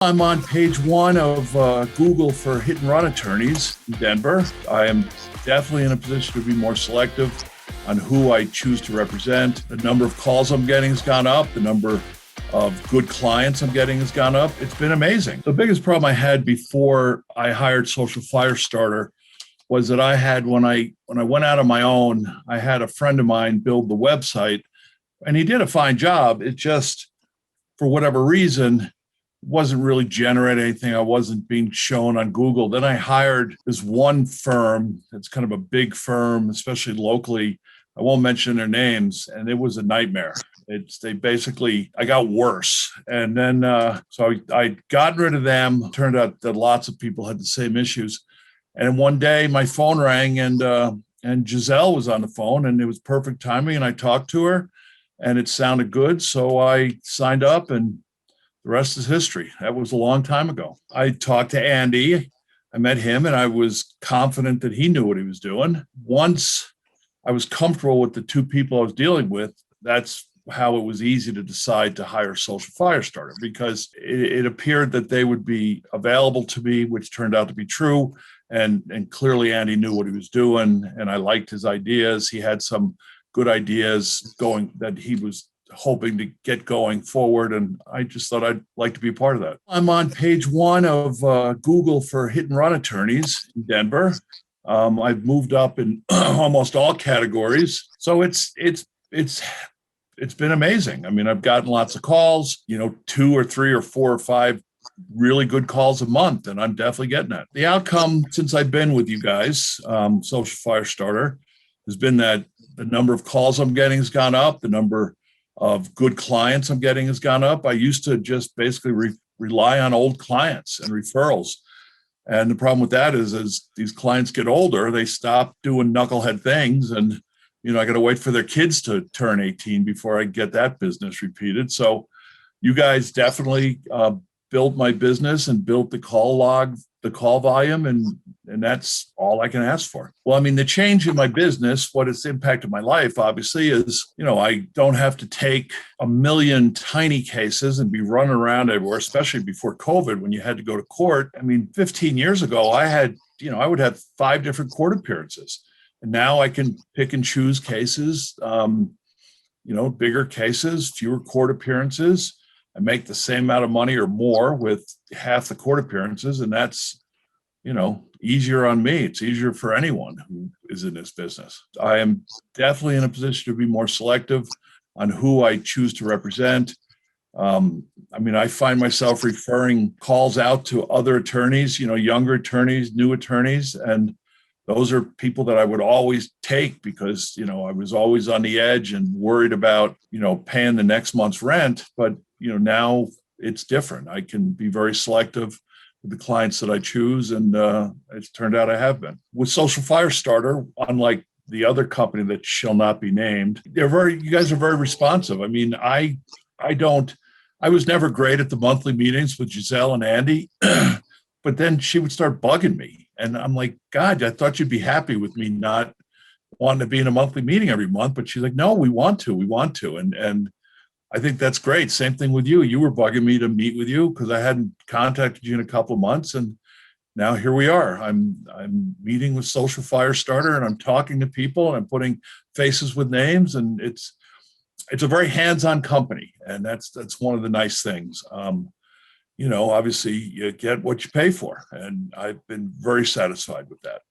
I'm on page one of Google for hit and run attorneys in Denver. I am definitely in a position to be more selective on who I choose to represent. The number of calls I'm getting has gone up. The number of good clients I'm getting has gone up. It's been amazing. The biggest problem I had before I hired Social Firestarter was that I had, when I went out on my own, I had a friend of mine build the website, and he did a fine job. It just, for whatever reason, wasn't really generating anything. I wasn't being shown on Google. Then I hired this one firm. It's kind of a big firm, especially locally. I won't mention their names, and it was a nightmare. I got worse. And then, so I got rid of them. Turned out that lots of people had the same issues. And one day my phone rang, and Giselle was on the phone, and it was perfect timing. And I talked to her, and it sounded good. So I signed up, and the rest is history. That was a long time ago. I talked to Andy. I met him, and I was confident that he knew what he was doing. Once I was comfortable with the two people I was dealing with, that's how it was easy to decide to hire Social Firestarter, because it appeared that they would be available to me, which turned out to be true. And clearly Andy knew what he was doing, and I liked his ideas. He had some good ideas going that he was hoping to get going forward. And I just thought I'd like to be a part of that. I'm on page one of Google for hit and run attorneys in Denver. I've moved up in almost all categories. So it's been amazing. I mean, I've gotten lots of calls, 2 or 3 or 4 or 5 really good calls a month, and I'm definitely getting that. The outcome since I've been with you guys, Social Firestarter, has been that the number of calls I'm getting has gone up. The number of good clients I'm getting has gone up. I used to just basically rely on old clients and referrals. And the problem with that is, as these clients get older, they stop doing knucklehead things. And, I got to wait for their kids to turn 18 before I get that business repeated. So you guys definitely built my business and built the call log, the call volume, and that's all I can ask for. Well, I mean, the change in my business, what it's impacted my life, obviously, is, I don't have to take a million tiny cases and be running around everywhere, especially before COVID, when you had to go to court. I mean, 15 years ago, I would have 5 different court appearances. And now I can pick and choose cases, bigger cases, fewer court appearances. I make the same amount of money or more with half the court appearances. And that's, easier on me. It's easier for anyone who is in this business. I am definitely in a position to be more selective on who I choose to represent. I find myself referring calls out to other attorneys, younger attorneys, new attorneys. And those are people that I would always take because, I was always on the edge and worried about, paying the next month's rent. But, now it's different. I can be very selective with the clients that I choose. And it's turned out I have been. With Social Firestarter, unlike the other company that shall not be named, you guys are very responsive. I mean, I was never great at the monthly meetings with Giselle and Andy, but then she would start bugging me. And I'm like, God, I thought you'd be happy with me not wanting to be in a monthly meeting every month. But she's like, no, we want to. And I think that's great. Same thing with you. You were bugging me to meet with you because I hadn't contacted you in a couple of months. And now here we are. I'm meeting with Social Firestarter, and I'm talking to people, and I'm putting faces with names. And it's a very hands-on company. And that's one of the nice things. Obviously you get what you pay for. And I've been very satisfied with that.